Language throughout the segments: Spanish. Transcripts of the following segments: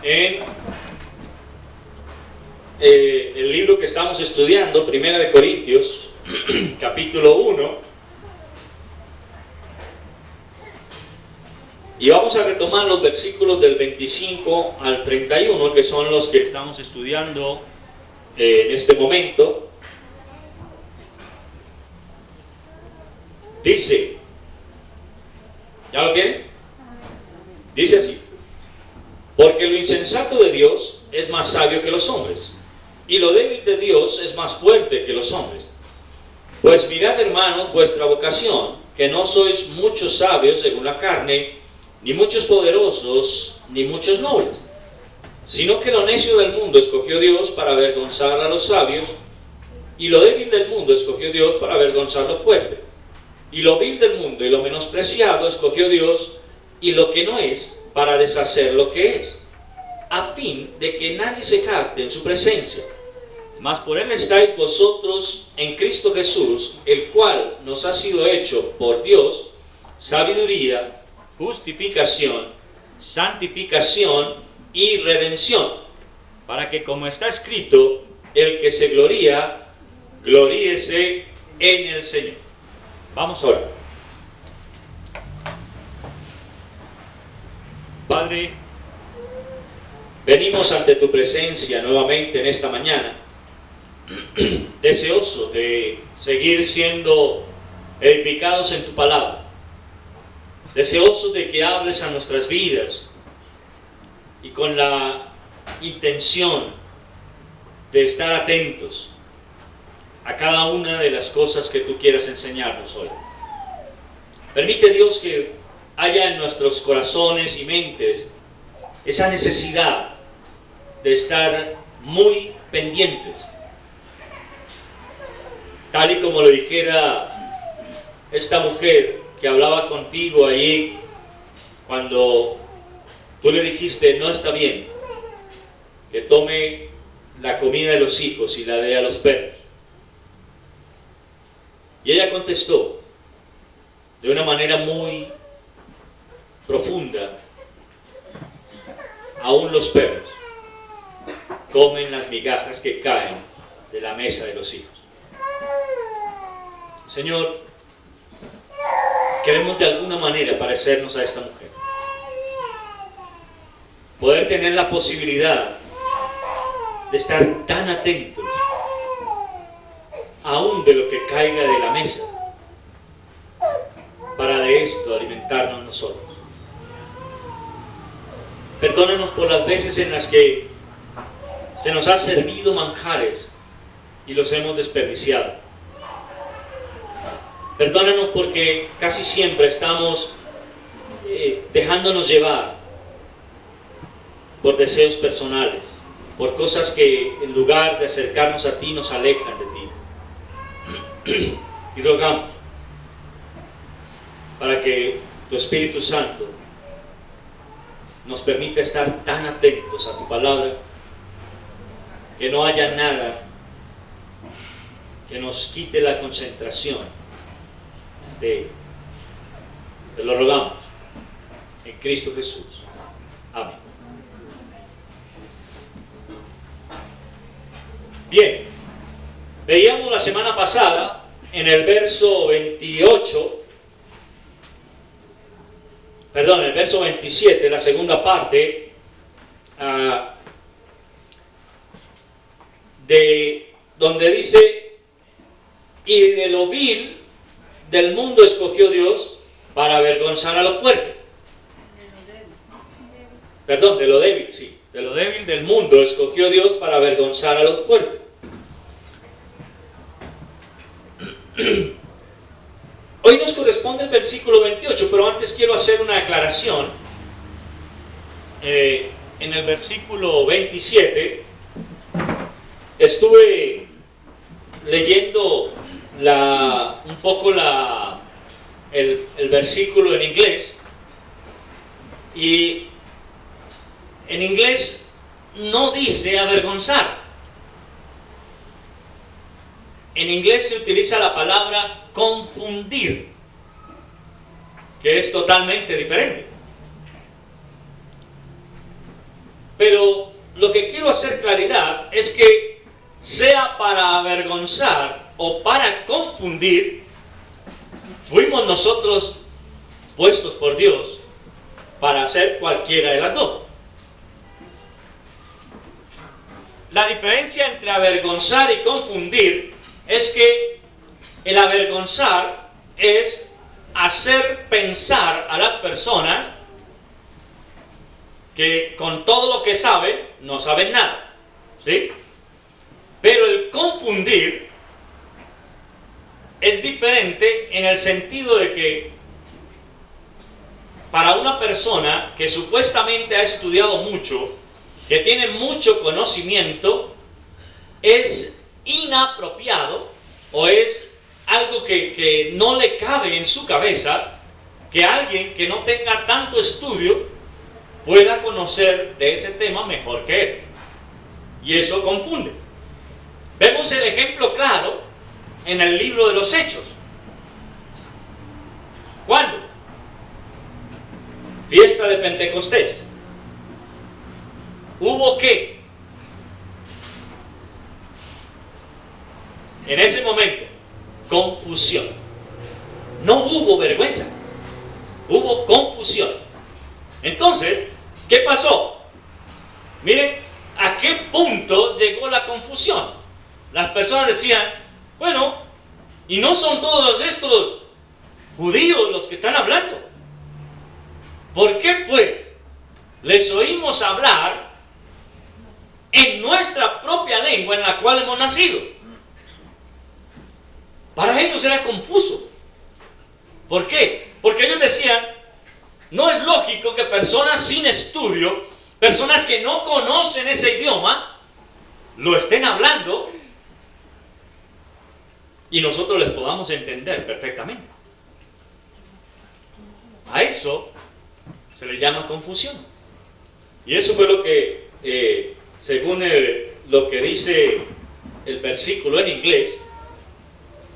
en el libro que estamos estudiando, Primera de Corintios, capítulo 1, y vamos a retomar los versículos del 25 al 31, que son los que estamos estudiando en este momento. Dice, ¿ya lo tienen? Dice así: porque lo insensato de Dios es más sabio que los hombres, y lo débil de Dios es más fuerte que los hombres. Pues mirad, hermanos, vuestra vocación, que no sois muchos sabios según la carne, ni muchos poderosos, ni muchos nobles, sino que lo necio del mundo escogió Dios para avergonzar a los sabios, y lo débil del mundo escogió Dios para avergonzar lo fuerte, y lo vil del mundo y lo menospreciado escogió Dios, y lo que no es, para deshacer lo que es, a fin de que nadie se jacte en su presencia. Mas por él estáis vosotros en Cristo Jesús, el cual nos ha sido hecho por Dios sabiduría, justificación, santificación y redención, para que, como está escrito, el que se gloría, gloríese en el Señor. Vamos a orar. Padre, venimos ante tu presencia nuevamente en esta mañana, deseoso de seguir siendo edificados en tu palabra, deseosos de que hables a nuestras vidas, y con la intención de estar atentos a cada una de las cosas que tú quieras enseñarnos hoy. Permite, Dios, que haya en nuestros corazones y mentes esa necesidad de estar muy pendientes, tal y como lo dijera esta mujer que hablaba contigo allí cuando tú le dijiste: no está bien que tome la comida de los hijos y la dé a los perros. Y ella contestó de una manera muy profunda: aún los perros comen las migajas que caen de la mesa de los hijos. Señor, queremos de alguna manera parecernos a esta mujer, poder tener la posibilidad de estar tan atentos aún de lo que caiga de la mesa, para de esto alimentarnos nosotros. Perdónanos por las veces en las que se nos ha servido manjares y los hemos desperdiciado. Perdónanos porque casi siempre estamos dejándonos llevar por deseos personales, por cosas que en lugar de acercarnos a ti nos alejan de ti. Y rogamos para que tu Espíritu Santo nos permita estar tan atentos a tu palabra que no haya nada que nos quite la concentración de ella. Te lo rogamos en Cristo Jesús. Amén. Bien, veíamos la semana pasada en el verso 27, la segunda parte, de donde dice: y de lo vil del mundo escogió Dios para avergonzar a lo fuerte. Perdón, de lo débil, sí. De lo débil del mundo escogió Dios para avergonzar a los fuertes. Hoy nos corresponde el versículo 28, pero antes quiero hacer una aclaración. En el versículo 27 estuve leyendo un poco el versículo en inglés, y en inglés no dice avergonzar. En inglés se utiliza la palabra confundir, que es totalmente diferente. Pero lo que quiero hacer claridad es que sea para avergonzar o para confundir, fuimos nosotros puestos por Dios para hacer cualquiera de las dos. La diferencia entre avergonzar y confundir es que el avergonzar es hacer pensar a las personas que con todo lo que saben, no saben nada, ¿sí? Pero el confundir es diferente en el sentido de que para una persona que supuestamente ha estudiado mucho, que tiene mucho conocimiento, es inapropiado o es algo que no le cabe en su cabeza que alguien que no tenga tanto estudio pueda conocer de ese tema mejor que él. Y eso confunde. Vemos el ejemplo claro en el libro de los Hechos. ¿Cuándo? Fiesta de Pentecostés. ¿Hubo qué? En ese momento, confusión. No hubo vergüenza, hubo confusión. Entonces, ¿qué pasó? Miren, ¿a qué punto llegó la confusión? Las personas decían, bueno, ¿y no son todos estos judíos los que están hablando? ¿Por qué pues les oímos hablar en nuestra propia lengua en la cual hemos nacido? Para ellos era confuso. ¿Por qué? Porque ellos decían, no es lógico que personas sin estudio, personas que no conocen ese idioma, lo estén hablando y nosotros les podamos entender perfectamente. A eso se le llama confusión. Y eso fue lo que, según lo que dice el versículo en inglés,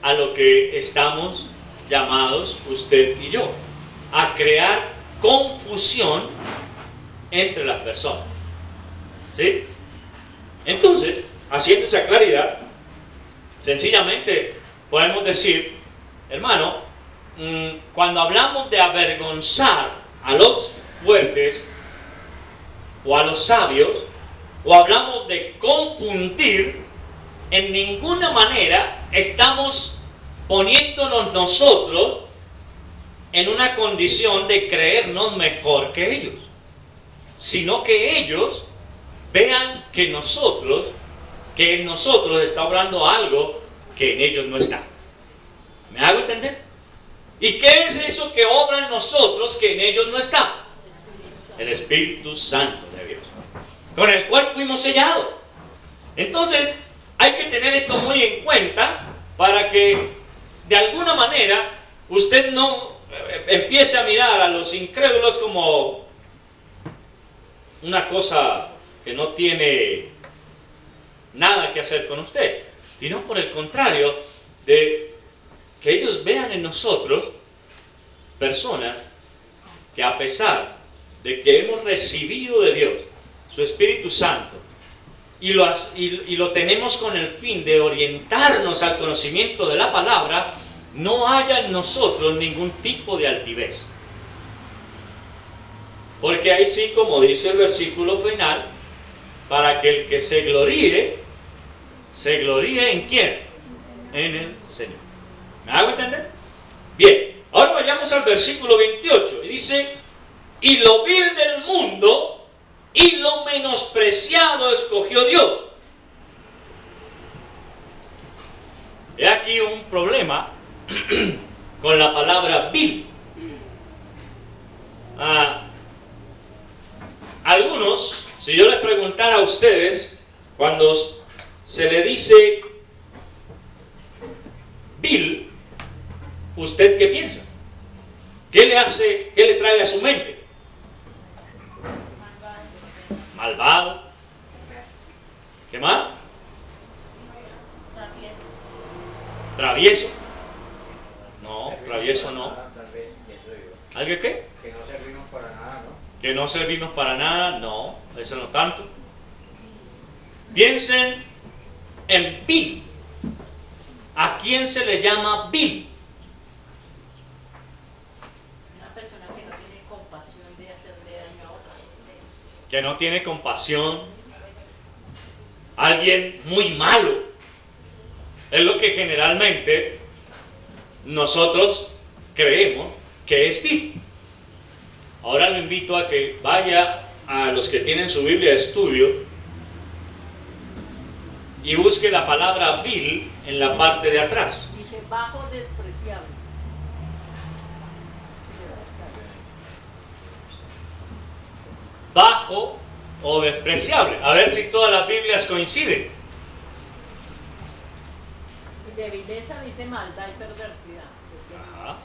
a lo que estamos llamados usted y yo, a crear confusión entre las personas. ¿Sí? Entonces, haciendo esa claridad, sencillamente podemos decir, hermano, cuando hablamos de avergonzar a los fuertes o a los sabios, o hablamos de confundir, en ninguna manera estamos poniéndonos nosotros en una condición de creernos mejor que ellos, sino que ellos vean que en nosotros está obrando algo que en ellos no está. ¿Me hago entender? ¿Y qué es eso que obra en nosotros que en ellos no está? El Espíritu Santo de Dios, con el cual fuimos sellados. Entonces, hay que tener esto muy en cuenta para que de alguna manera usted no empiece a mirar a los incrédulos como una cosa que no tiene nada que hacer con usted, sino por el contrario, de que ellos vean en nosotros personas que, a pesar de que hemos recibido de Dios su Espíritu Santo y lo tenemos con el fin de orientarnos al conocimiento de la palabra, no haya en nosotros ningún tipo de altivez. Porque ahí sí, como dice el versículo final, para que el que se gloríe ¿en quién? En el Señor. ¿Me hago entender? Bien, ahora vayamos al versículo 28, y dice, y lo vil del mundo y lo menospreciado escogió Dios. He aquí un problema con la palabra vil. Algunos, si yo les preguntara a ustedes, cuando se le dice vil, ¿usted qué piensa? ¿Qué le trae a su mente? Malvado. ¿Qué más? Travieso. No, travieso no. ¿Algo qué? Que no servimos para nada, ¿no? Que no servimos para nada, no, eso no tanto. Piensen en vil. ¿A quién se le llama vil? Una persona que no tiene compasión de hacerle daño a otra. Que no tiene compasión. Alguien muy malo. Es lo que generalmente nosotros creemos que es vil. Ahora lo invito a que vaya a los que tienen su Biblia de estudio y busque la palabra vil en la parte de atrás. Dice bajo, despreciable. Bajo o despreciable. A ver si todas las Biblias coinciden. De vileza dice maldad y perversidad. Ajá.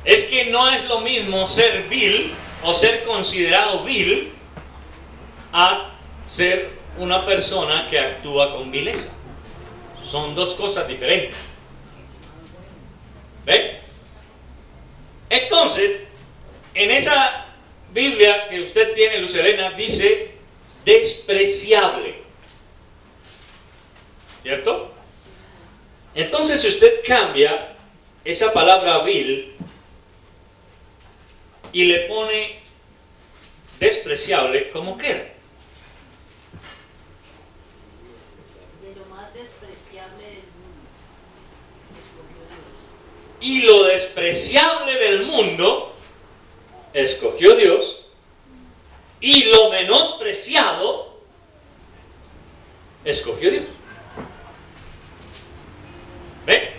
Es que no es lo mismo ser vil o ser considerado vil a ser una persona que actúa con vileza. Son dos cosas diferentes. ¿Ve? Entonces, en esa Biblia que usted tiene, Luz Helena, dice despreciable. ¿Cierto? Entonces, si usted cambia esa palabra vil y le pone despreciable, ¿cómo queda? De lo más despreciable del mundo, escogió Dios. Y lo despreciable del mundo escogió Dios, y lo menospreciado escogió Dios. ¿Ve?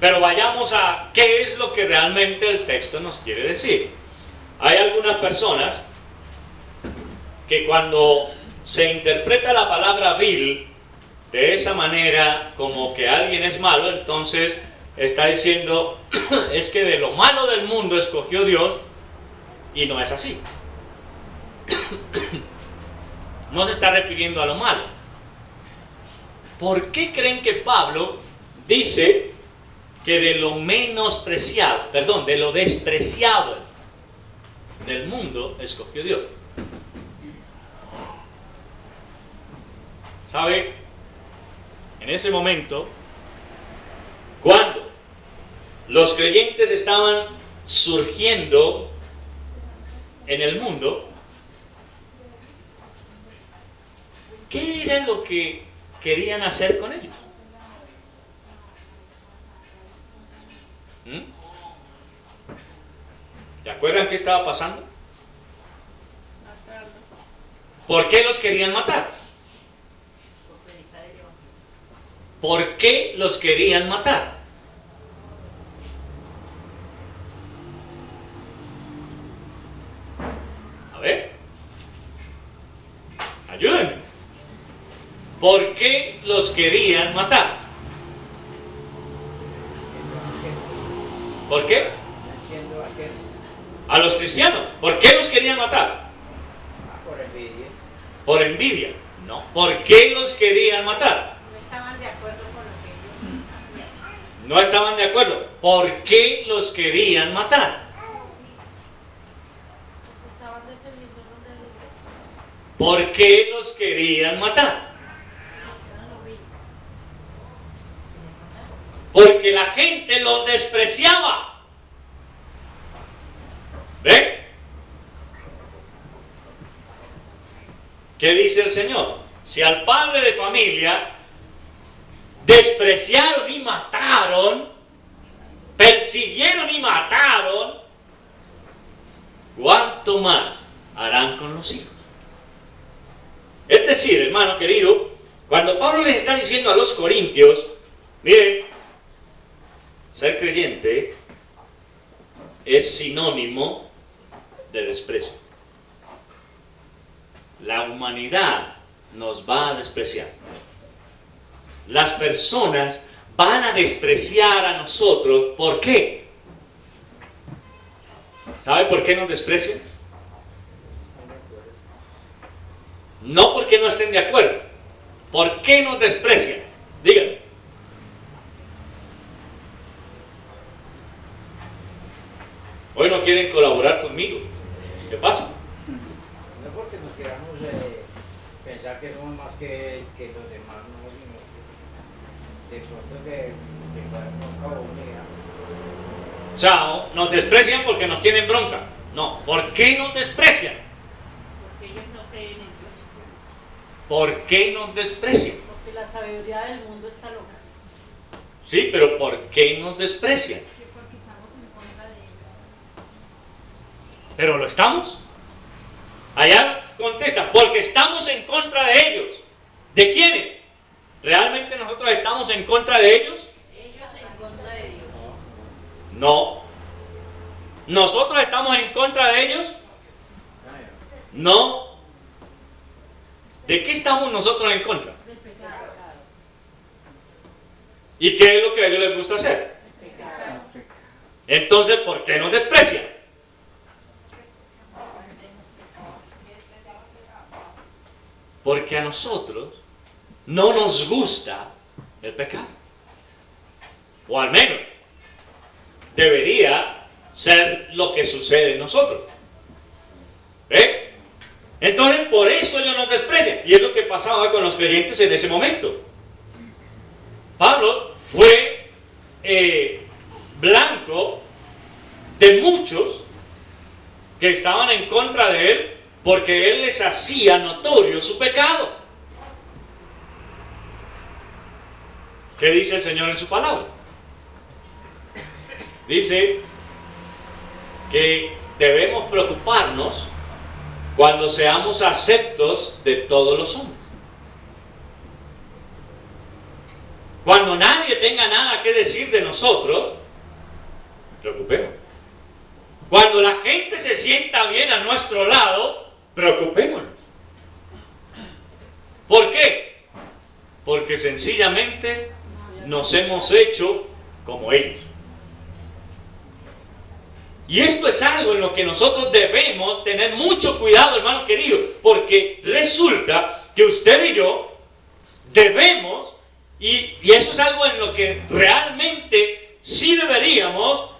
Pero vayamos a qué es lo que realmente el texto nos quiere decir. Hay algunas personas que cuando se interpreta la palabra vil de esa manera, como que alguien es malo, entonces está diciendo es que de lo malo del mundo escogió Dios, y no es así. No se está refiriendo a lo malo. ¿Por qué creen que Pablo dice que de lo menospreciado, de lo despreciado del mundo escogió Dios? ¿Sabe? En ese momento, cuando los creyentes estaban surgiendo en el mundo, ¿qué era lo que querían hacer con ellos? ¿Se acuerdan qué estaba pasando? ¿Por qué los querían matar? ¿Por qué los querían matar? A ver, ayúdenme. ¿Por qué los querían matar? ¿Por qué? A los cristianos. ¿Por qué los querían matar? Por envidia. Por envidia. No. ¿Por qué los querían matar? No estaban de acuerdo con lo que ellos hacían. No estaban de acuerdo. ¿Por qué los querían matar? Estaban defendiendo los de la iglesia. ¿Por qué los querían matar? Era lo mismo. Porque la gente los despreciaba. ¿Ven? ¿Qué dice el Señor? Si al padre de familia despreciaron y mataron, persiguieron y mataron, ¿cuánto más harán con los hijos? Es decir, hermano querido, cuando Pablo les está diciendo a los corintios, miren, ser creyente es sinónimo de desprecio. La humanidad nos va a despreciar. Las personas van a despreciar a nosotros. ¿Por qué? ¿Sabe por qué nos desprecian? No porque no estén de acuerdo. ¿Por qué nos desprecian? Díganme. Hoy no quieren colaborar conmigo. ¿Qué pasa? No porque nos queramos pensar que somos más que los demás, no, sino que de pronto que podemos cabonear. O sea, nos desprecian porque nos tienen bronca. No, ¿por qué nos desprecian? Porque ellos no creen en Dios. ¿Por qué nos desprecian? Porque la sabiduría del mundo está loca. Sí, pero ¿por qué nos desprecian? Porque estamos en contra de ellos. ¿Pero lo estamos? Allá contesta, porque estamos en contra de ellos. ¿De quiénes? ¿Realmente nosotros estamos en contra de ellos? Ellos en contra de Dios. No. ¿Nosotros estamos en contra de ellos? No. ¿De qué estamos nosotros en contra? Del pecado. ¿Y qué es lo que a ellos les gusta hacer? Pecado. Entonces, ¿por qué nos desprecian? Porque a nosotros no nos gusta el pecado. O al menos debería ser lo que sucede en nosotros. ¿Ve? Entonces, por eso ellos nos desprecian. Y es lo que pasaba con los creyentes en ese momento. Pablo fue blanco de muchos que estaban en contra de él porque él les hacía notorio su pecado. ¿Qué dice el Señor en su palabra? Dice que debemos preocuparnos cuando seamos aceptos de todos los hombres. Cuando nadie tenga nada que decir de nosotros, preocupemos. Cuando la gente se sienta bien a nuestro lado, preocupémonos. ¿Por qué? Porque sencillamente nos hemos hecho como ellos. Y esto es algo en lo que nosotros debemos tener mucho cuidado, hermano querido, porque resulta que usted y yo debemos, y eso es algo en lo que realmente sí deberíamos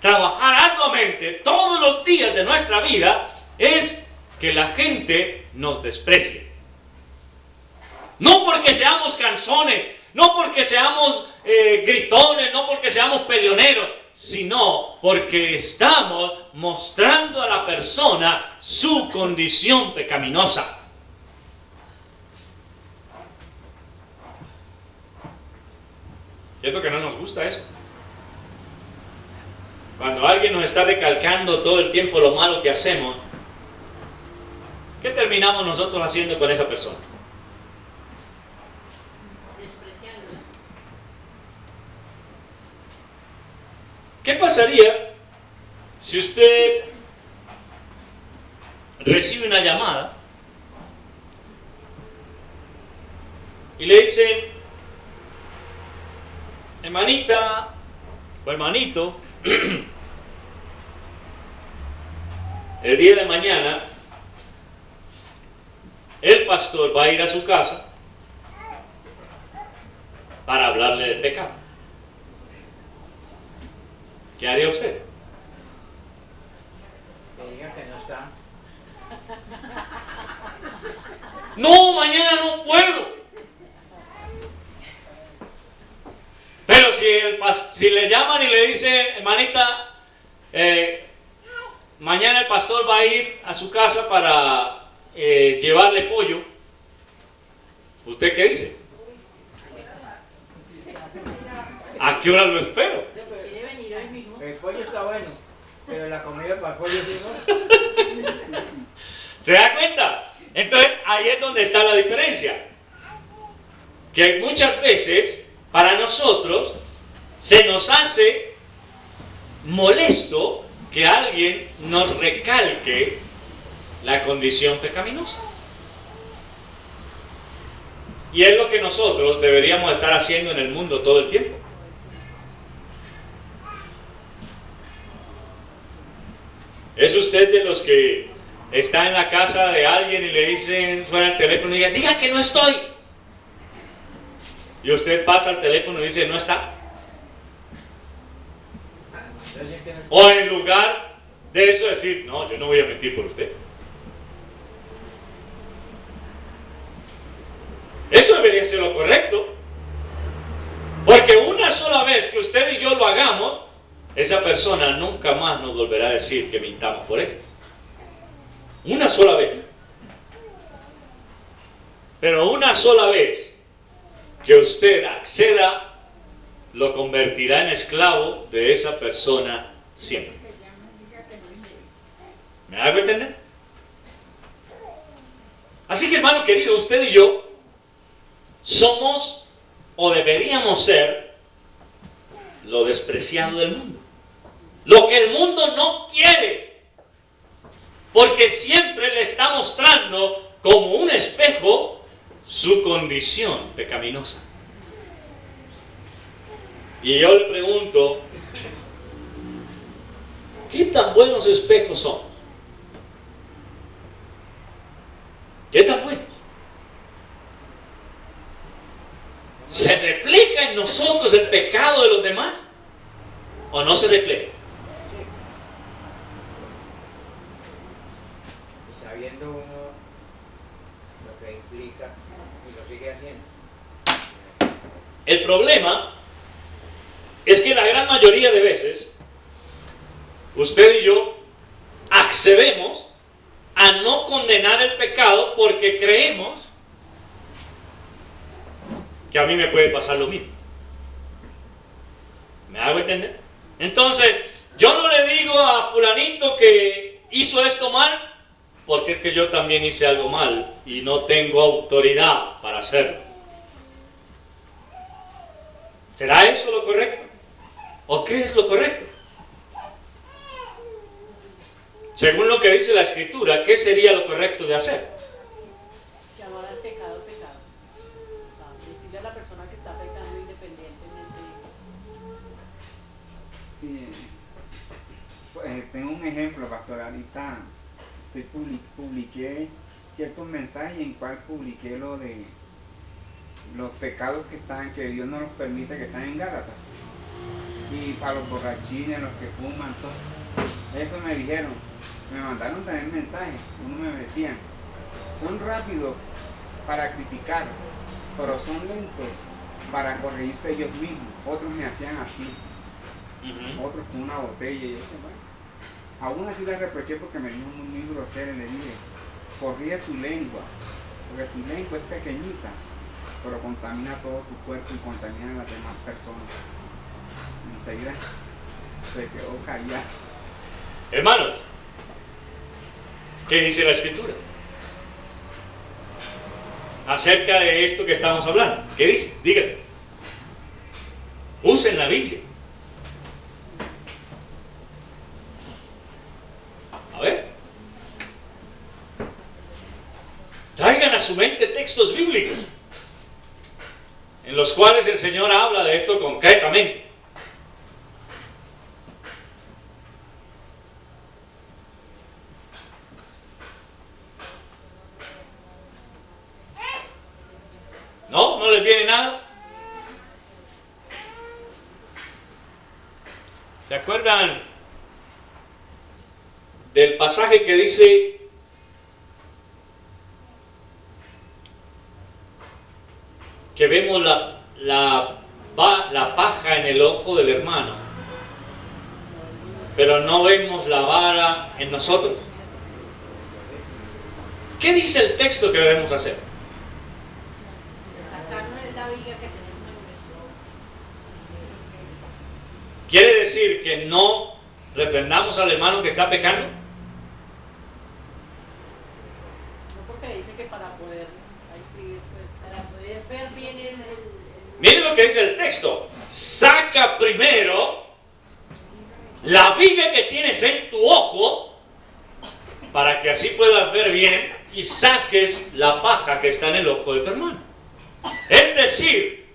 trabajar arduamente todos los días de nuestra vida, es que la gente nos desprecie. No porque seamos canzones, no porque seamos gritones, no porque seamos peleoneros, sino porque estamos mostrando a la persona su condición pecaminosa. ¿Cierto que no nos gusta eso? Cuando alguien nos está recalcando todo el tiempo lo malo que hacemos, ¿qué terminamos nosotros haciendo con esa persona? Despreciándola. ¿Qué pasaría si usted recibe una llamada y le dice, hermanita o hermanito, el día de mañana el pastor va a ir a su casa para hablarle del pecado? ¿Qué haría usted? Que digan que no está. No, mañana no puedo. Pero si le llaman y le dicen, hermanita, mañana el pastor va a ir a su casa para llevarle pollo, ¿usted qué dice? ¿A qué hora lo espero? Quiere venir hoy mismo. El pollo está bueno, pero la comida para el pollo sí no. ¿Se da cuenta? Entonces, ahí es donde está la diferencia. Que muchas veces, para nosotros, se nos hace molesto que alguien nos recalque la condición pecaminosa. Y es lo que nosotros deberíamos estar haciendo en el mundo todo el tiempo. ¿Es usted de los que está en la casa de alguien y le dicen, suena el teléfono y diga que no estoy? Y usted pasa al teléfono y dice, no está. O en lugar de eso decir, no, yo no voy a mentir por usted. Eso debería ser lo correcto. Porque una sola vez que usted y yo lo hagamos, esa persona nunca más nos volverá a decir que mintamos por él. Una sola vez. Pero una sola vez que usted acceda, lo convertirá en esclavo de esa persona siempre. ¿Me hago entender? Así que, hermano querido, usted y yo somos o deberíamos ser lo despreciado del mundo. Lo que el mundo no quiere. Porque siempre le está mostrando como un espejo su condición pecaminosa. Y yo le pregunto, ¿qué tan buenos espejos somos? ¿Qué tan buenos? ¿Se refleja en nosotros el pecado de los demás? ¿O no se refleja? Y sabiendo uno lo que implica y lo sigue haciendo. El problema es que la gran mayoría de veces usted y yo accedemos a no condenar el pecado porque creemos que a mí me puede pasar lo mismo. ¿Me hago entender? Entonces, yo no le digo a fulanito que hizo esto mal, porque es que yo también hice algo mal y no tengo autoridad para hacerlo. ¿Será eso lo correcto? ¿O qué es lo correcto? Según lo que dice la Escritura, ¿qué sería lo correcto de hacer? Llamar al pecado pecado. O sea, decirle a la persona que está pecando independientemente. Sí. Pues, tengo un ejemplo, pastor. Ahorita publiqué ciertos mensajes en cual publiqué lo de los pecados que Dios no nos permite, que están en Gálatas. Y para los borrachines, los que fuman, todo eso me dijeron. Me mandaron también mensajes. Uno me decían, son rápidos para criticar, pero son lentos para corregirse ellos mismos. Otros me hacían así, otros con una botella. Y yo decía, bueno, aún así le reproché porque me dijo muy grosero y le dije, corrige tu lengua, porque tu lengua es pequeñita, pero contamina todo tu cuerpo y contamina a las demás personas. Enseguida se quedó callado. Hermanos, ¿qué dice la Escritura acerca de esto que estamos hablando? ¿Qué dice? Díganme. Usen la Biblia. A ver. Traigan a su mente textos bíblicos en los cuales el Señor habla de esto concretamente. ¿No? ¿No les viene nada? ¿Se acuerdan del pasaje que dice que vemos la paja en el ojo del hermano, pero no vemos la vara en nosotros? ¿Qué dice el texto que debemos hacer? La viga que tenemos en nuestro. ¿Quiere decir que no reprendamos al hermano que está pecando? No, porque dice que para poder, ahí sí, para poder ver bien Miren lo que dice el texto. Saca primero la viga que tienes en tu ojo para que así puedas ver bien y saques la paja que está en el ojo de tu hermano. Es decir,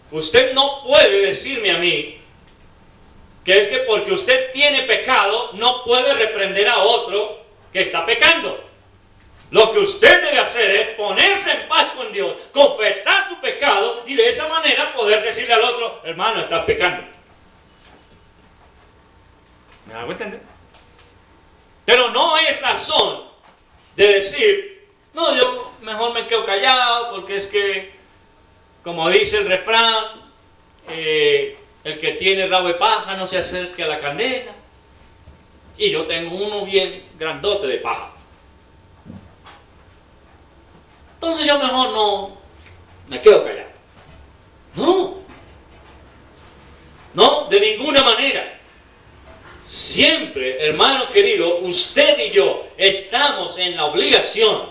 usted no puede decirme a mí que es que porque usted tiene pecado no puede reprender a otro que está pecando. Lo que usted debe hacer es ponerse en paz con Dios, confesar su pecado y de esa manera poder decirle al otro, hermano, estás pecando. ¿Me hago entender? Pero no es razón de decir, no, yo mejor me quedo callado porque es que, como dice el refrán, el que tiene rabo de paja no se acerque a la candela. Y yo tengo uno bien grandote de paja. Entonces yo mejor no me quedo callado. No, de ninguna manera. Siempre, hermano querido, usted y yo estamos en la obligación,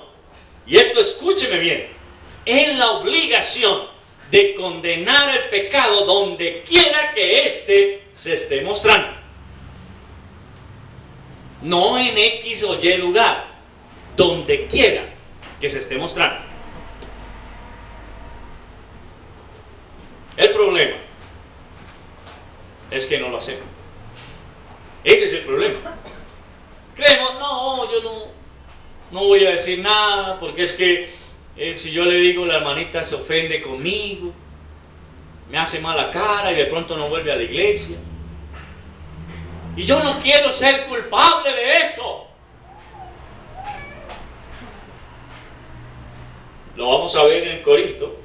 y esto escúcheme bien, en la obligación de condenar el pecado donde quiera que éste se esté mostrando. No en X o Y lugar, donde quiera que se esté mostrando. El problema es que no lo hacemos. Ese es el problema. Creemos, no, yo no voy a decir nada, porque es que si yo le digo, la hermanita se ofende conmigo, me hace mala cara y de pronto no vuelve a la iglesia. Y yo no quiero ser culpable de eso. Lo vamos a ver en Corinto,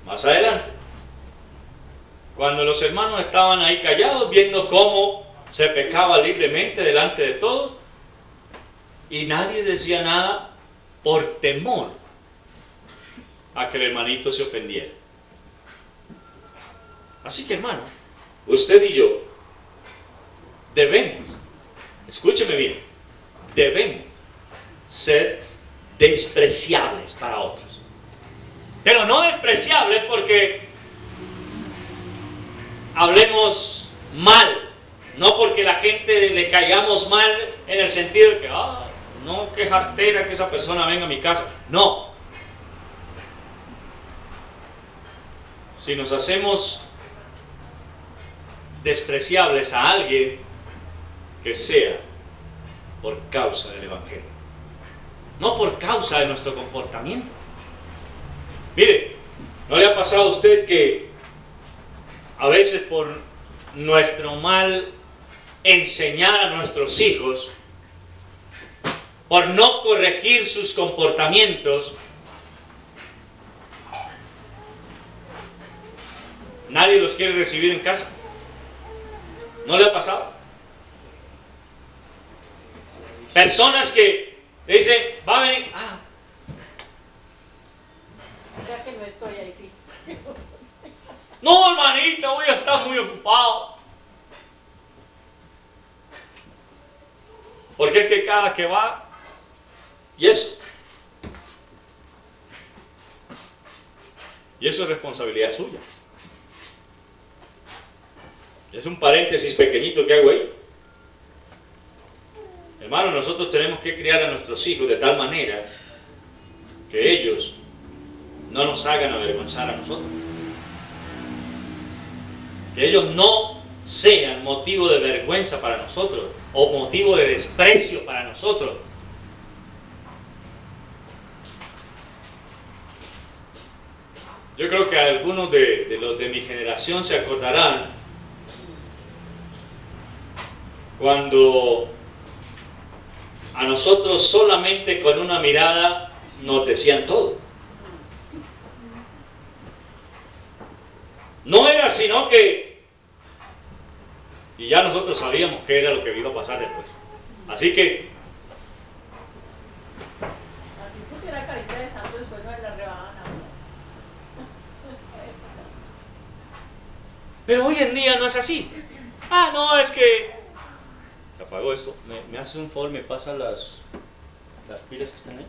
más adelante. Cuando los hermanos estaban ahí callados, viendo cómo se pecaba libremente delante de todos, y nadie decía nada por temor a que el hermanito se ofendiera. Así que, hermano, usted y yo debemos, escúcheme bien, debemos ser despreciables para otros. Pero no despreciables porque hablemos mal, no porque la gente le caigamos mal en el sentido de que, no, qué jartera que esa persona venga a mi casa. No. Si nos hacemos despreciables a alguien, que sea por causa del Evangelio, no por causa de nuestro comportamiento. Mire, ¿no le ha pasado a usted que a veces por nuestro mal enseñar a nuestros hijos, por no corregir sus comportamientos, nadie los quiere recibir en casa? ¿No le ha pasado? Personas que le dicen, va a venir, Ya que no estoy ahí, sí. no, hermanita, voy a estar muy ocupado. Porque es que cada que va, y eso es responsabilidad suya. Es un paréntesis pequeñito que hago ahí. Hermano, nosotros tenemos que criar a nuestros hijos de tal manera que ellos no nos hagan avergonzar a nosotros. Que ellos no sean motivo de vergüenza para nosotros o motivo de desprecio para nosotros. Yo creo que algunos de los de mi generación se acordarán cuando a nosotros solamente con una mirada nos decían todo. No era sino que, y ya nosotros sabíamos qué era lo que iba a pasar después. Así que, Así pusiera carita de santo, después no la rebajan a uno. pero hoy en día no es así. No, es que se apagó esto. ¿Me hace un favor? ¿Me pasa las pilas que están ahí?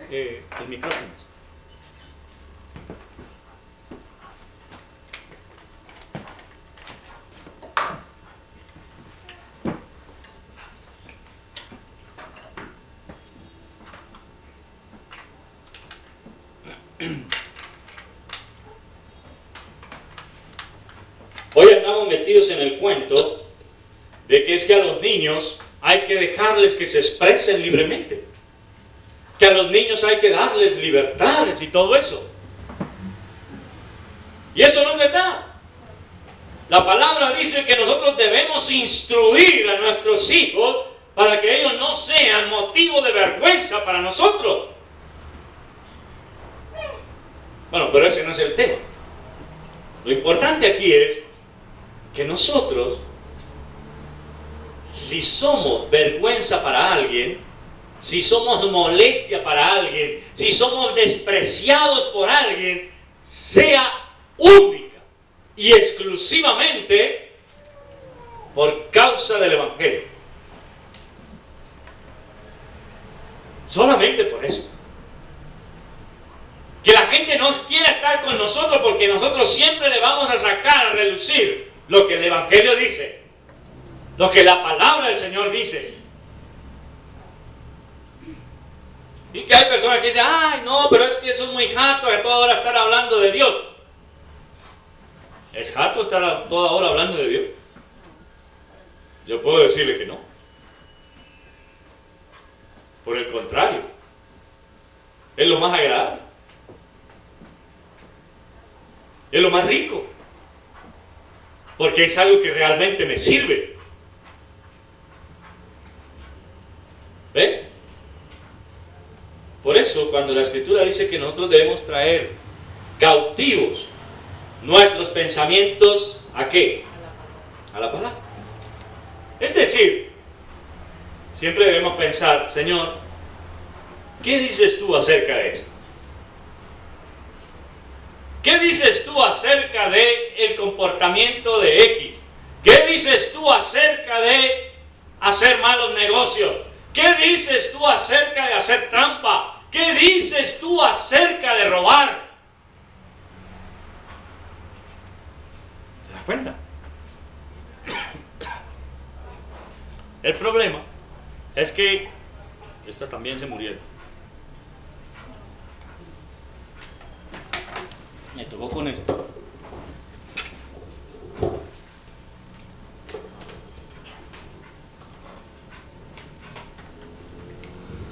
El micrófono. Hoy andamos metidos en el cuento de que es que a los niños hay que dejarles que se expresen libremente, que a los niños hay que darles libertades y todo eso. Y eso no es verdad. La palabra dice que nosotros debemos instruir a nuestros hijos para que ellos no sean motivo de vergüenza para nosotros. Bueno, pero ese no es el tema. Lo importante aquí es que nosotros, si somos vergüenza para alguien, si somos molestia para alguien, si somos despreciados por alguien, sea única y exclusivamente por causa del Evangelio. Solamente por eso. Que la gente no quiera estar con nosotros porque nosotros siempre le vamos a sacar a relucir lo que el Evangelio dice, lo que la palabra del Señor dice. Y que hay personas que dicen, ay no, pero es que eso es muy jato de toda hora estar hablando de Dios. ¿Es jato estar a toda hora hablando de Dios? Yo puedo decirle que no. Por el contrario, es lo más agradable. Es lo más rico. Porque es algo que realmente me sirve. ¿Ve? Por eso, cuando la Escritura dice que nosotros debemos traer cautivos nuestros pensamientos, ¿a qué? A la palabra. Es decir, siempre debemos pensar, Señor, ¿qué dices tú acerca de esto? ¿Qué dices tú acerca de el comportamiento de X? ¿Qué dices tú acerca de hacer malos negocios? ¿Qué dices tú acerca de hacer trampa? ¿Qué dices tú acerca de robar? ¿Te das cuenta? El problema es que estas también se murieron. Me tocó con esto.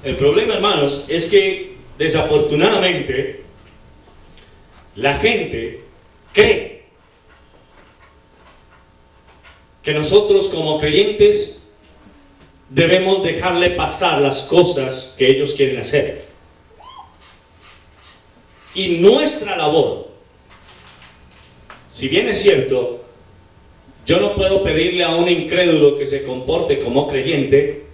El problema, hermanos, es que desafortunadamente la gente cree que nosotros como creyentes debemos dejarle pasar las cosas que ellos quieren hacer. Y nuestra labor, si bien es cierto, yo no puedo pedirle a un incrédulo que se comporte como creyente,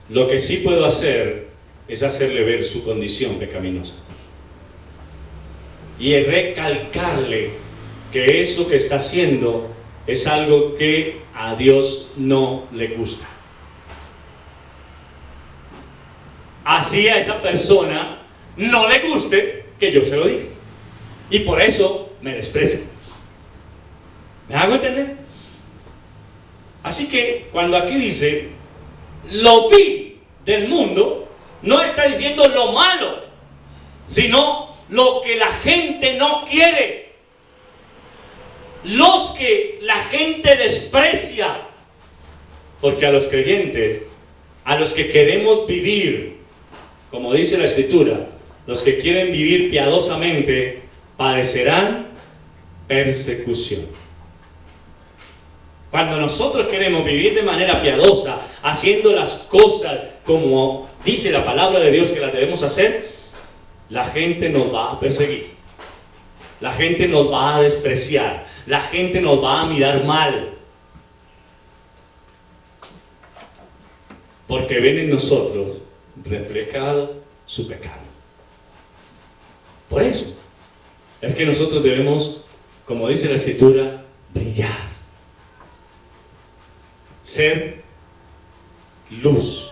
lo que sí puedo hacer es hacerle ver su condición pecaminosa. Y recalcarle que eso que está haciendo es algo que a Dios no le gusta. Así a esa persona no le guste que yo se lo diga. Y por eso me desprecia. ¿Me hago entender? Así que cuando aquí dice lo vil del mundo, no está diciendo lo malo, sino lo que la gente no quiere, los que la gente desprecia. Porque a los creyentes, a los que queremos vivir, como dice la Escritura, los que quieren vivir piadosamente, padecerán persecución. Cuando nosotros queremos vivir de manera piadosa, haciendo las cosas como dice la palabra de Dios que las debemos hacer, la gente nos va a perseguir. La gente nos va a despreciar. La gente nos va a mirar mal. Porque ven en nosotros reflejado su pecado. Por eso es que nosotros debemos, como dice la Escritura, brillar. Ser luz.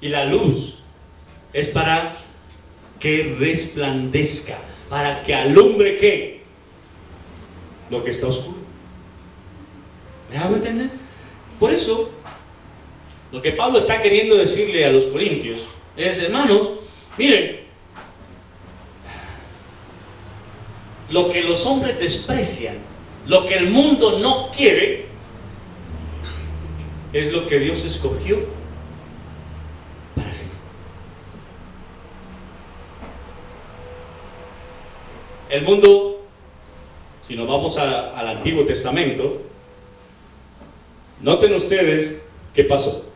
Y la luz es para que resplandezca, para que alumbre ¿qué? Lo que está oscuro. ¿Me hago entender? Por eso, lo que Pablo está queriendo decirle a los corintios es, hermanos, miren, lo que los hombres desprecian, lo que el mundo no quiere, es lo que Dios escogió para hacer. El mundo si nos vamos al Antiguo Testamento, noten ustedes qué pasó.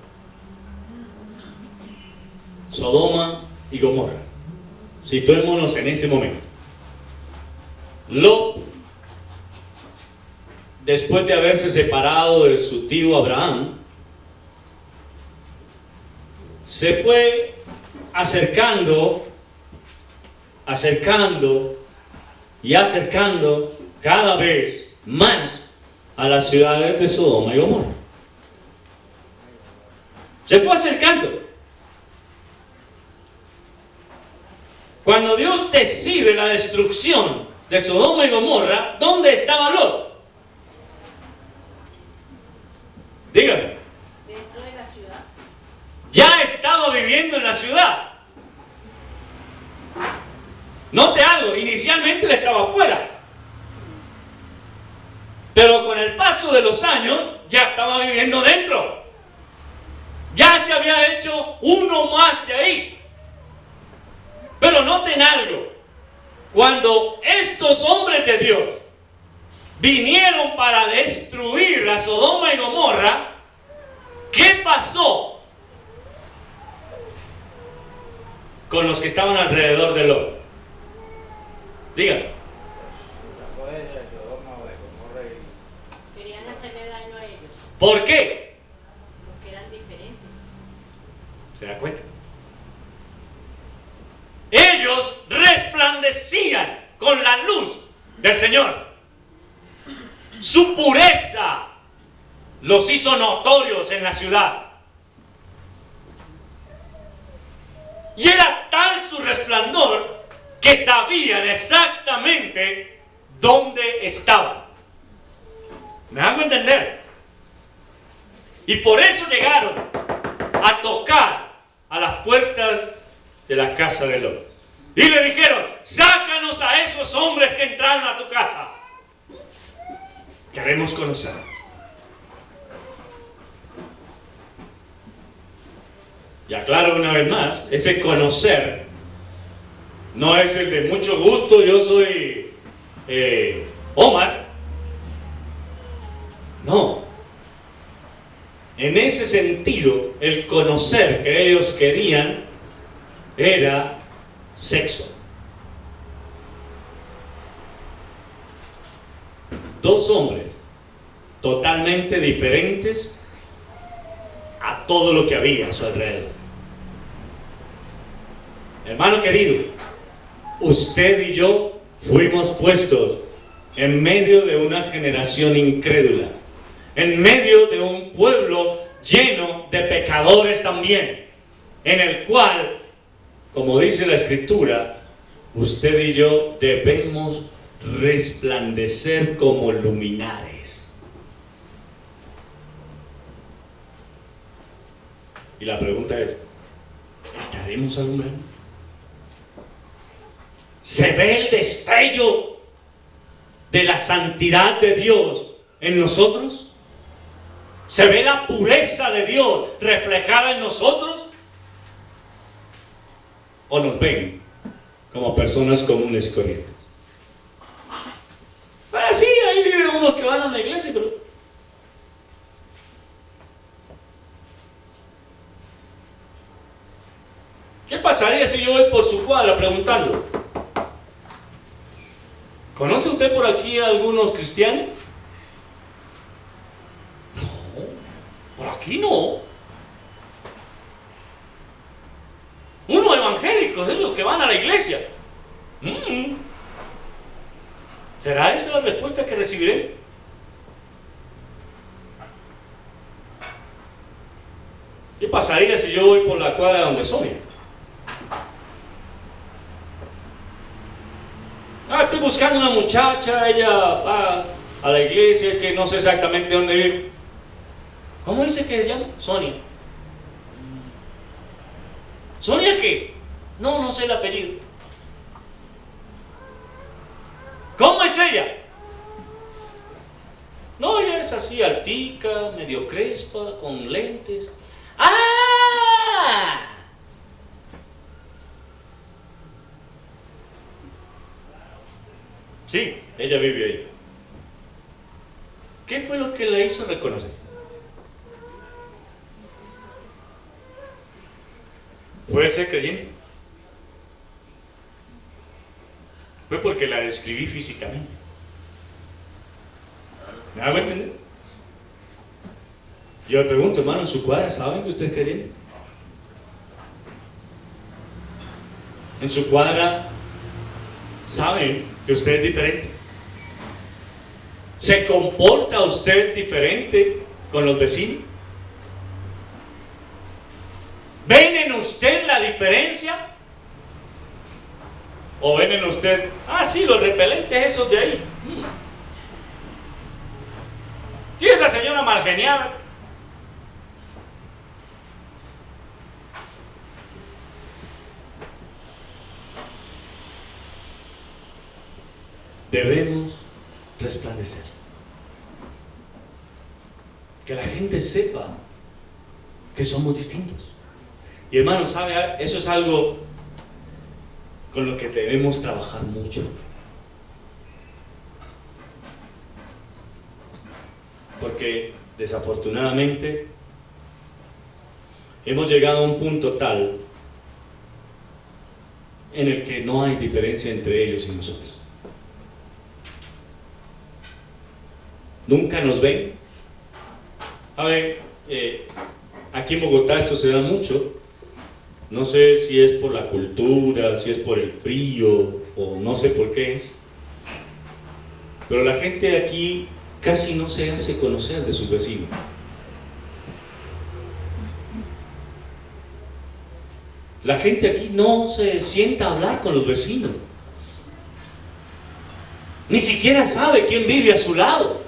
Sodoma y Gomorra. Situémonos en ese momento. Lot, después de haberse separado de su tío Abraham, se fue acercando cada vez más a las ciudades de Sodoma y Gomorra. Se fue acercando. Cuando Dios decide la destrucción de Sodoma y Gomorra, ¿dónde estaba Lot? Dígame. Dentro de la ciudad. Ya estaba viviendo en la ciudad. Note algo, inicialmente él estaba afuera. Pero con el paso de los años, ya estaba viviendo dentro. Ya se había hecho uno más de ahí. Pero noten algo, cuando estos hombres de Dios vinieron para destruir a Sodoma y Gomorra, ¿qué pasó con los que estaban alrededor de Lot? Díganme. Querían hacerle daño a ellos, ¿Por qué? porque eran diferentes. ¿Se da cuenta? Ellos resplandecían con la luz del Señor. Su pureza los hizo notorios en la ciudad. Y era tal su resplandor que sabían exactamente dónde estaban. ¿Me hago entender? Y por eso llegaron a tocar a las puertas de la casa de Lot. Y le dijeron: sácanos a esos hombres que entraron a tu casa. Queremos conocerlos. Y aclaro una vez más, ese conocer no es el de mucho gusto, yo soy Omar. No. En ese sentido, el conocer que ellos querían era sexo. Dos hombres totalmente diferentes a todo lo que había a su alrededor. Hermano querido, usted y yo fuimos puestos en medio de una generación incrédula, en medio de un pueblo lleno de pecadores también, en el cual, como dice la Escritura, usted y yo debemos resplandecer como luminares. Y la pregunta es: ¿estaremos alumbrando? ¿Se ve el destello de la santidad de Dios en nosotros? ¿Se ve la pureza de Dios reflejada en nosotros? ¿O nos ven como personas comunes y corrientes? Pero sí, ahí viven unos que van a la iglesia, pero... ¿qué pasaría si yo voy por su cuadra preguntando: ¿conoce usted por aquí a algunos cristianos? No, por aquí no. Unos evangélicos, es los que van a la iglesia. ¿Será esa la respuesta que recibiré? ¿Qué pasaría si yo voy por la cuadra donde Sonia? Estoy buscando una muchacha, ella va a la iglesia, es que no sé exactamente dónde vive. ¿Cómo dice que se llama? Sonia. ¿Sonia qué? No sé el apellido. ¿Cómo es ella? No, ella es así, altica, medio crespa, con lentes. ¡Ah! Sí, ella vive ahí. ¿Qué fue lo que le hizo reconocer? ¿Fue ser creyente? Fue porque la describí físicamente. ¿Me hago entender? Yo le pregunto, hermano, en su cuadra, ¿saben que usted es creyente? En su cuadra, ¿saben que usted es diferente? ¿Se comporta usted diferente con los vecinos? ¿Ven en usted la diferencia? ¿O ven en usted, sí, los repelentes esos de ahí? ¿Sí, esa señora malgeniada? Debemos resplandecer. Que la gente sepa que somos distintos. Y hermano, ¿sabe? Eso es algo con lo que debemos trabajar mucho. Porque desafortunadamente hemos llegado a un punto tal en el que no hay diferencia entre ellos y nosotros. Nunca nos ven. A ver, aquí en Bogotá esto se da mucho. No sé si es por la cultura, si es por el frío, o no sé por qué es. Pero la gente de aquí casi no se hace conocer de sus vecinos. La gente aquí no se sienta a hablar con los vecinos. Ni siquiera sabe quién vive a su lado.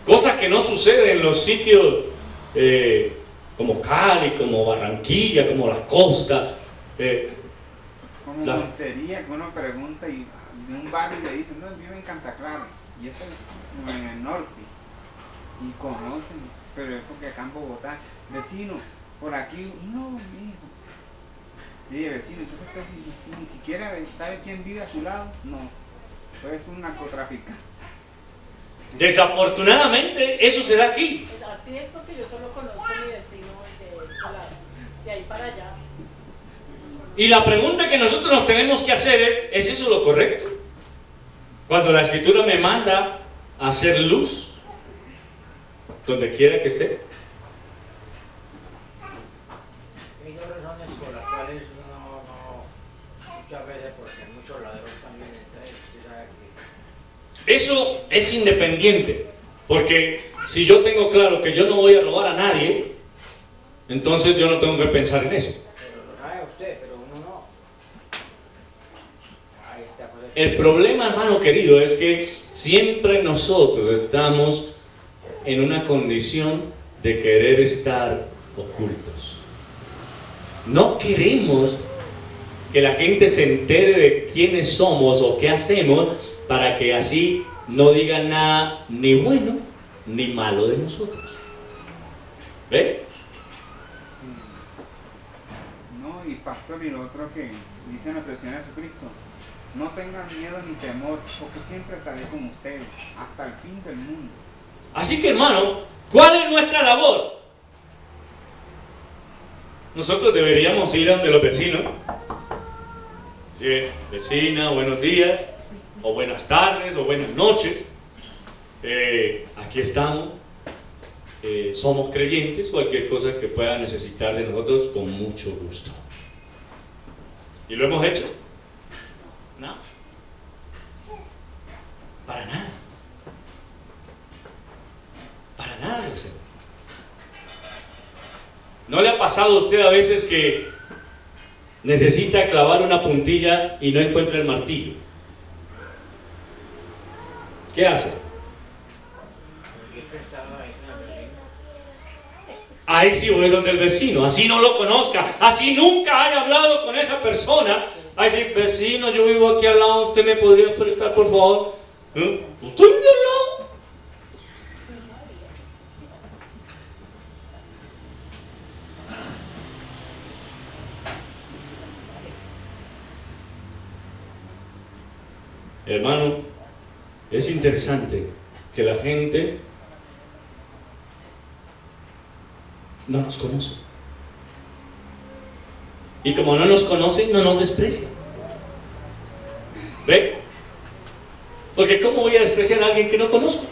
Cosa que no sucede en los sitios como Cali, como Barranquilla, como la costa. Como Montería, que uno pregunta y de un barrio le dicen, no, vive en Canta Clara, y eso es en el norte, y conocen, pero es porque acá en Bogotá, vecino, por aquí, no, mijo. Dice, vecino, entonces usted ni siquiera sabe quién vive a su lado, no, pues es un narcotraficante. Desafortunadamente, eso se da aquí. Así es, porque yo solo conozco a mi vecino de ahí para allá. Y la pregunta que nosotros nos tenemos que hacer ¿es eso lo correcto? Cuando la Escritura me manda a hacer luz, donde quiera que esté. Hay dos razones por las cuales muchas veces, porque muchos ladrones también entran, usted sabe que... Eso es independiente, porque si yo tengo claro que yo no voy a robar a nadie, entonces yo no tengo que pensar en eso. Pero lo sabe usted, pero uno no. Ahí está, pues, El problema, hermano querido, es que siempre nosotros estamos en una condición de querer estar ocultos. No queremos que la gente se entere de quiénes somos o qué hacemos, para que así no digan nada ni bueno ni malo de nosotros. ¿Ve? No, y pastor, y lo otro que dice nuestro Señor Jesucristo, no tengan miedo ni temor, porque siempre estaré con ustedes, hasta el fin del mundo. Así que, hermano, ¿cuál es nuestra labor? Nosotros deberíamos ir a donde los vecinos. Sí, vecina, buenos días, o buenas tardes, o buenas noches. Aquí estamos. Somos creyentes, cualquier cosa que pueda necesitar de nosotros, con mucho gusto. ¿Y lo hemos hecho? No. Para nada. Para nada lo hacemos. ¿No le ha pasado a usted a veces que necesita clavar una puntilla y no encuentra el martillo? ¿Qué hace? Ahí sí voy donde el vecino, así no lo conozca, así nunca haya hablado con esa persona. Ahí sí, vecino, yo vivo aquí al lado, ¿usted me podría prestar, por favor? ¿Usted vive al lado? Hermano, es interesante que la gente no nos conoce. Y como no nos conoce, no nos desprecia. ¿Ve? Porque ¿cómo voy a despreciar a alguien que no conozco?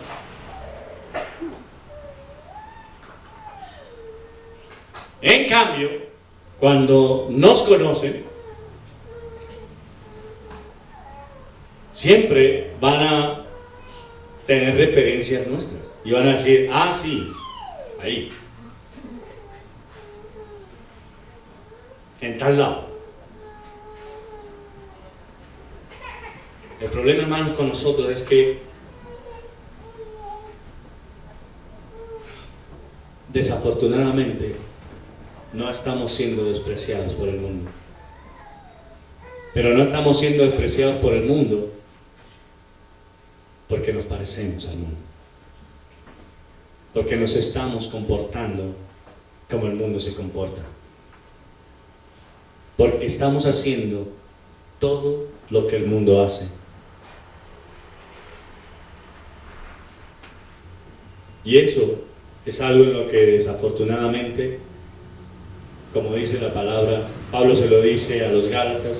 En cambio, cuando nos conocen, siempre van a tener referencias nuestras y van a decir, ah, sí, ahí, en tal lado. El problema, hermanos, con nosotros es que desafortunadamente no estamos siendo despreciados por el mundo. Pero no estamos siendo despreciados por el mundo porque nos parecemos al mundo, porque nos estamos comportando como el mundo se comporta, porque estamos haciendo todo lo que el mundo hace. Y eso es algo en lo que desafortunadamente, como dice la palabra, Pablo se lo dice a los Gálatas,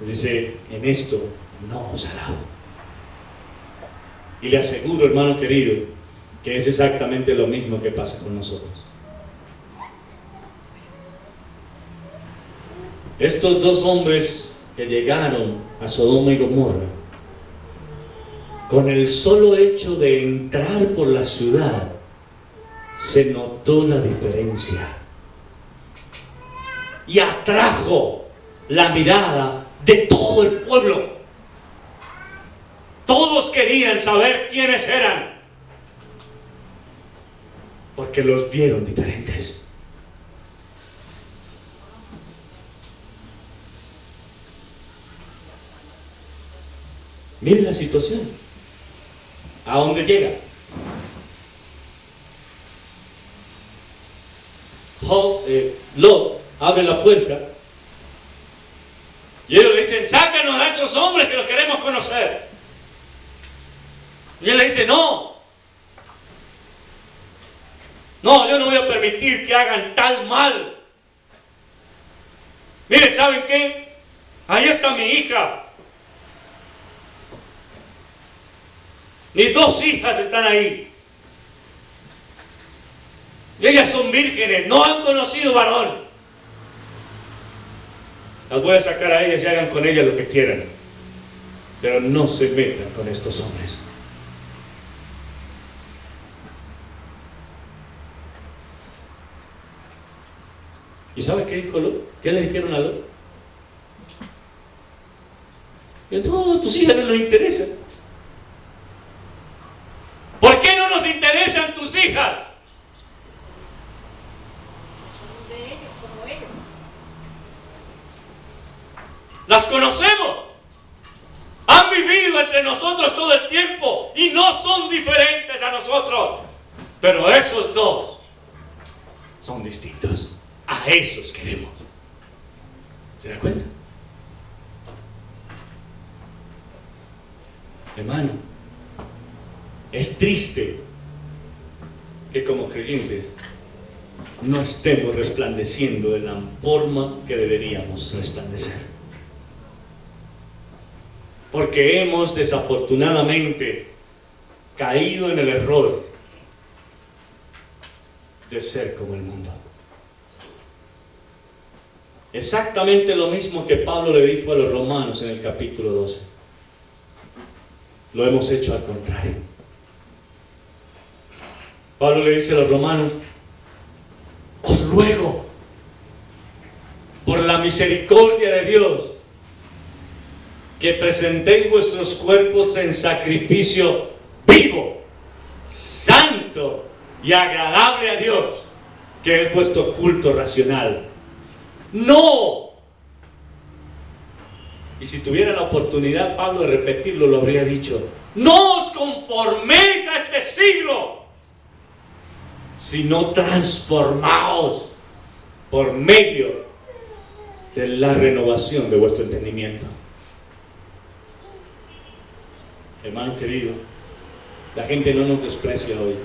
dice, en esto no os alabo. Y le aseguro, hermano querido, que es exactamente lo mismo que pasa con nosotros. Estos dos hombres que llegaron a Sodoma y Gomorra, con el solo hecho de entrar por la ciudad, se notó la diferencia y atrajo la mirada de todo el pueblo. Todos querían saber quiénes eran, porque los vieron diferentes. Miren la situación, a dónde llega. Lot abre la puerta y ellos le dicen, sácanos a esos hombres que los queremos conocer. Y él le dice, no, yo no voy a permitir que hagan tal mal. Miren, ¿saben qué? Ahí está mi hija. Mis dos hijas están ahí. Y ellas son vírgenes, no han conocido varón. Las voy a sacar a ellas y hagan con ellas lo que quieran. Pero no se metan con estos hombres. ¿Y sabe qué dijo Lot? ¿Qué le dijeron a Lot? No, tus hijas no nos interesan. ¿Por qué no nos interesan tus hijas? Son de ellos, como ellos. Las conocemos. Han vivido entre nosotros todo el tiempo y no son diferentes a nosotros. Pero esos dos son distintos. A esos queremos. ¿Se da cuenta? Hermano, es triste que como creyentes no estemos resplandeciendo de la forma que deberíamos resplandecer. Porque hemos desafortunadamente caído en el error de ser como el mundo. Exactamente lo mismo que Pablo le dijo a los romanos en el capítulo 12. Lo hemos hecho al contrario. Pablo le dice a los romanos, os ruego, por la misericordia de Dios, que presentéis vuestros cuerpos en sacrificio vivo, santo y agradable a Dios, que es vuestro culto racional. ¡No! Y si tuviera la oportunidad Pablo de repetirlo, lo habría dicho. ¡No os conforméis a este siglo, sino transformaos por medio de la renovación de vuestro entendimiento! Hermano querido, la gente no nos desprecia hoy,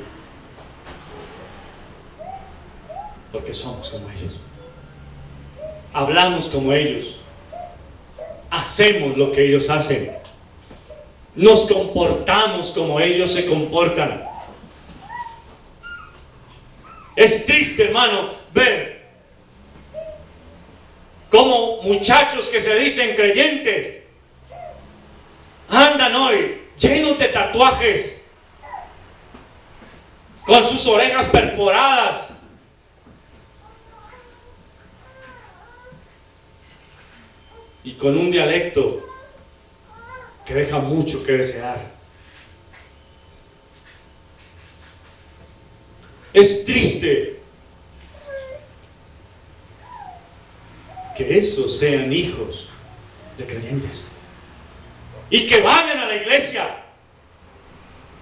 porque somos como ellos. Hablamos como ellos. Hacemos lo que ellos hacen. Nos comportamos como ellos se comportan. Es triste, hermano, ver cómo muchachos que se dicen creyentes andan hoy llenos de tatuajes, con sus orejas perforadas, y con un dialecto que deja mucho que desear. Es triste que esos sean hijos de creyentes y que vayan a la iglesia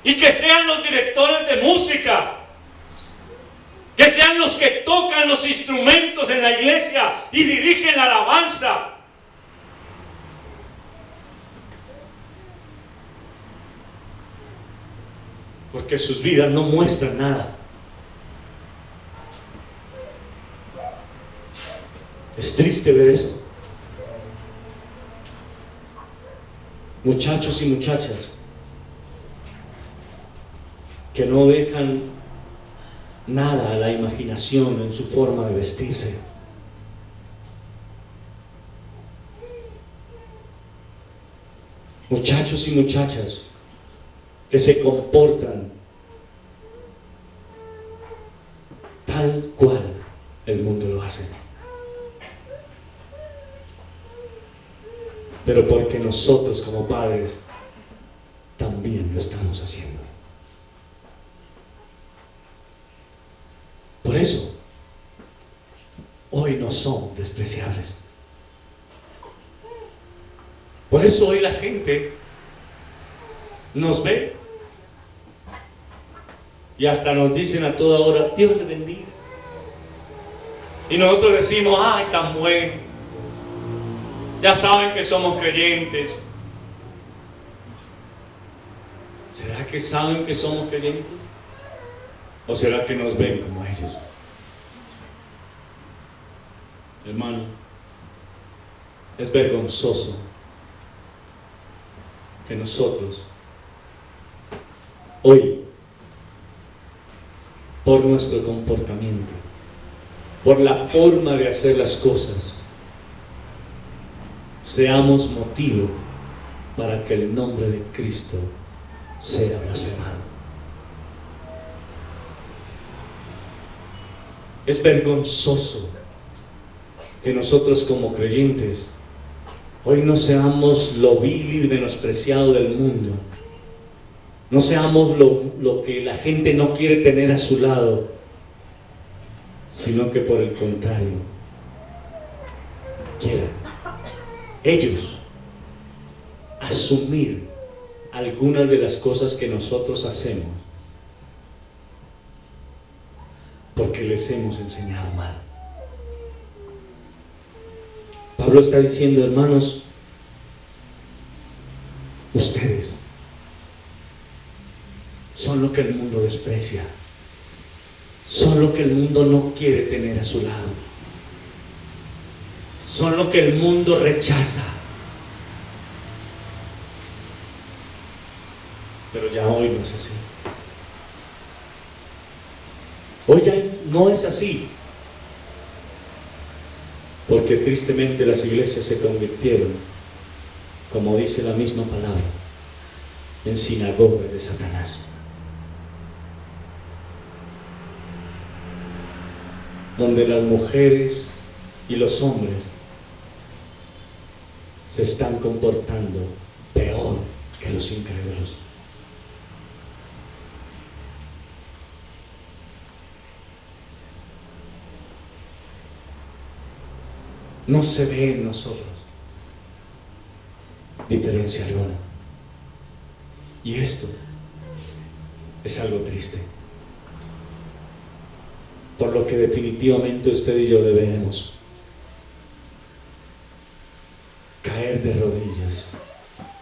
y que sean los directores de música, que sean los que tocan los instrumentos en la iglesia y dirigen la alabanza. Porque sus vidas no muestran nada. Es triste ver eso. Muchachos y muchachas que no dejan nada a la imaginación en su forma de vestirse. Muchachos y muchachas que se comportan tal cual el mundo lo hace. Pero porque nosotros como padres también lo estamos haciendo. Por eso, hoy no son despreciables. Por eso hoy la gente nos ve y hasta nos dicen a toda hora, Dios le bendiga. Y nosotros decimos, ay, tan bueno. Ya saben que somos creyentes. ¿Será que saben que somos creyentes? ¿O será que nos ven como ellos? Hermano, es vergonzoso que nosotros hoy, por nuestro comportamiento, por la forma de hacer las cosas, seamos motivo para que el nombre de Cristo sea blasfemado. Es vergonzoso que nosotros como creyentes hoy no seamos lo vil y menospreciado del mundo, no seamos lo que la gente no quiere tener a su lado, sino que por el contrario quieran ellos asumir algunas de las cosas que nosotros hacemos porque les hemos enseñado mal. Pablo está diciendo, hermanos, ustedes son lo que el mundo desprecia, son lo que el mundo no quiere tener a su lado, son lo que el mundo rechaza. Pero ya hoy no es así. Hoy ya no es así. Porque tristemente las iglesias se convirtieron, como dice la misma palabra, en sinagogas de Satanás. Donde las mujeres y los hombres se están comportando peor que los incrédulos. No se ve en nosotros diferencia alguna. Y esto es algo triste. Por lo que definitivamente usted y yo debemos caer de rodillas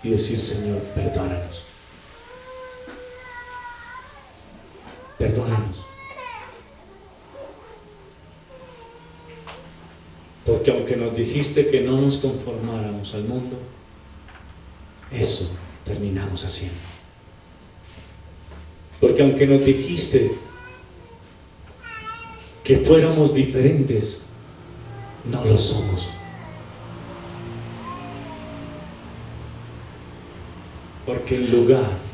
y decir, Señor, perdónanos. perdónanos. Porque aunque nos dijiste que no nos conformáramos al mundo, eso terminamos haciendo. Porque aunque nos dijiste que fuéramos diferentes, no lo somos. Porque en lugar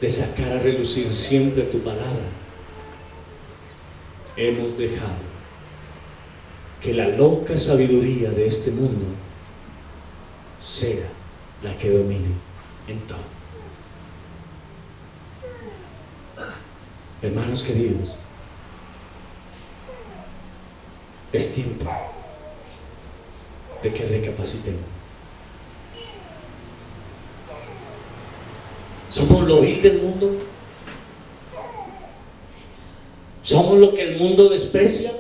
de sacar a relucir siempre tu palabra, hemos dejado que la loca sabiduría de este mundo sea la que domine en todo. Hermanos queridos, es tiempo de que recapacitemos. ¿Somos lo vil del mundo? ¿Somos lo que el mundo desprecia?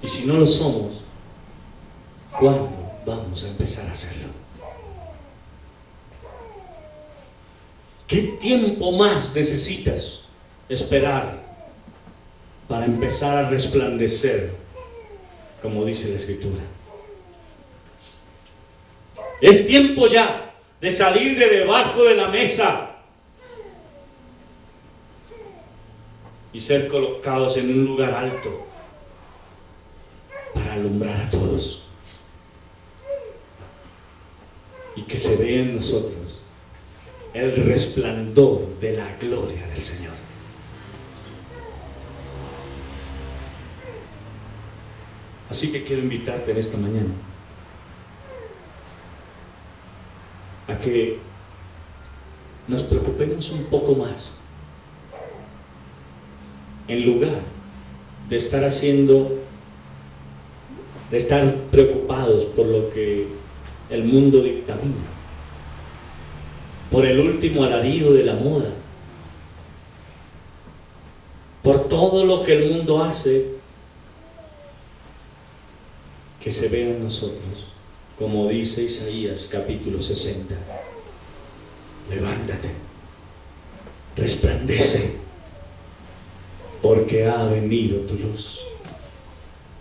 Y si no lo somos, ¿cuándo vamos a empezar a hacerlo? ¿Qué tiempo más necesitas esperar para empezar a resplandecer, como dice la Escritura? Es tiempo ya de salir de debajo de la mesa y ser colocados en un lugar alto para alumbrar a todos, y que se vea en nosotros el resplandor de la gloria del Señor. Así que quiero invitarte en esta mañana a que nos preocupemos un poco más, en lugar de estar preocupados por lo que el mundo dictamina, por el último alarido de la moda, por todo lo que el mundo hace. Que se vea en nosotros, como dice Isaías capítulo 60, levántate, resplandece, porque ha venido tu luz,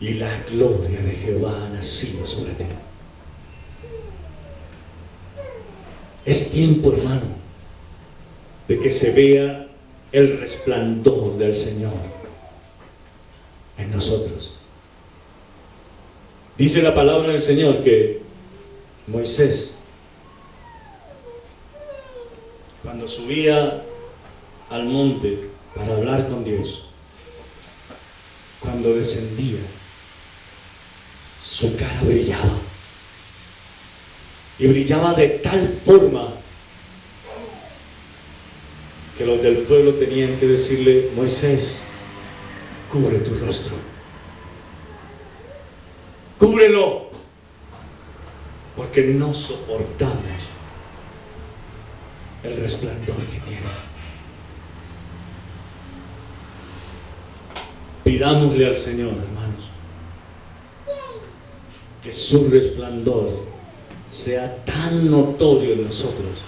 y la gloria de Jehová ha nacido sobre ti. Es tiempo, hermano, de que se vea el resplandor del Señor en nosotros. Dice la palabra del Señor que Moisés, cuando subía al monte para hablar con Dios, cuando descendía, su cara brillaba, y brillaba de tal forma que los del pueblo tenían que decirle: Moisés, cubre tu rostro, cúbrelo, porque no soportamos el resplandor que tiene. Pidámosle al Señor, hermanos, que su resplandor sea tan notorio en nosotros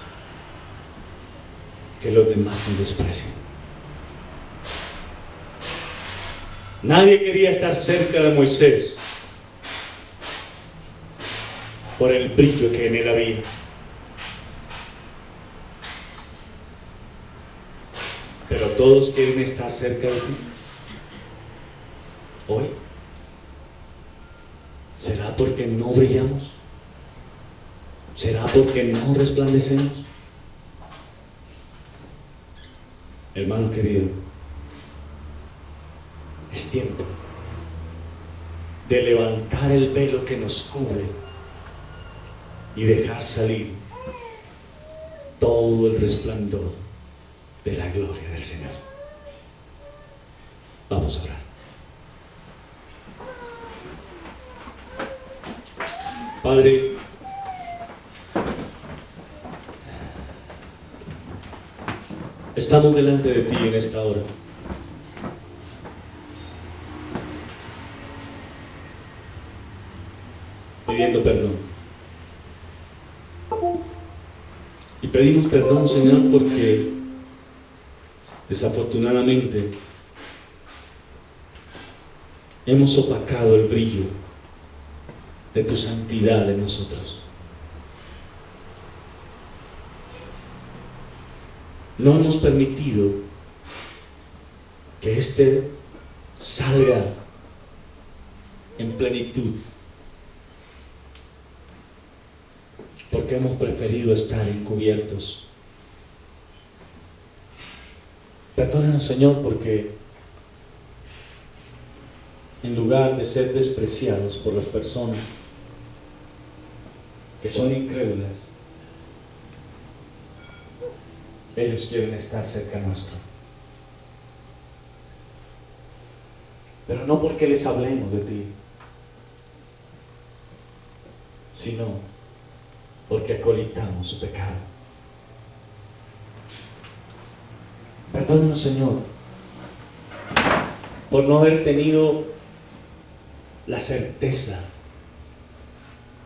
que los demás nos desprecien. Nadie quería estar cerca de Moisés por el brillo que en él había. Pero todos quieren estar cerca de ti hoy. ¿Será porque no brillamos? ¿Será porque no resplandecemos? Hermano querido, es tiempo de levantar el velo que nos cubre y dejar salir todo el resplandor de la gloria del Señor. Vamos a orar. Padre, estamos delante de ti en esta hora. Pidiendo perdón. Y pedimos perdón, Señor, porque desafortunadamente hemos opacado el brillo de tu santidad en nosotros. No hemos permitido que este salga en plenitud, porque hemos preferido estar encubiertos. Perdónanos, Señor, porque en lugar de ser despreciados por las personas que son incrédulas, ellos quieren estar cerca nuestro. Pero no porque les hablemos de ti, sino porque acolitamos su pecado. Perdónanos, Señor, por no haber tenido la certeza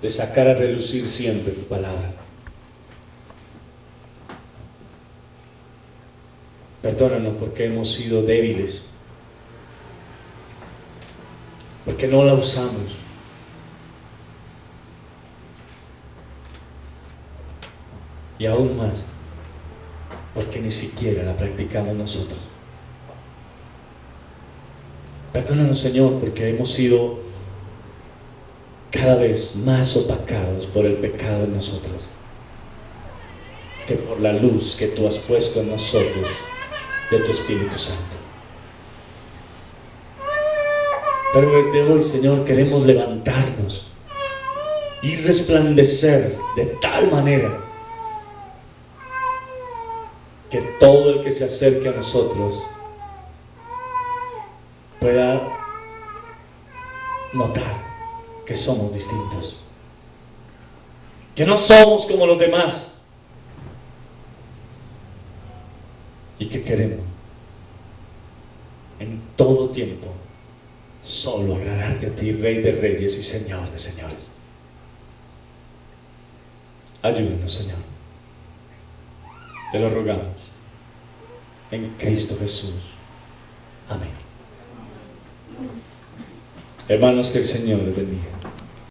de sacar a relucir siempre tu palabra. Perdónanos porque hemos sido débiles, porque no la usamos. Y aún más, porque ni siquiera la practicamos nosotros. Perdónanos, Señor, porque hemos sido cada vez más opacados por el pecado en nosotros, que por la luz que tú has puesto en nosotros de tu Espíritu Santo. Pero desde hoy, Señor, queremos levantarnos y resplandecer de tal manera que todo el que se acerque a nosotros pueda notar que somos distintos, que no somos como los demás, y que queremos en todo tiempo solo agradarte a ti, Rey de Reyes y Señor de Señores. Ayúdanos, Señor, te lo rogamos en Cristo Jesús. Amén. Hermanos, que el Señor les bendiga.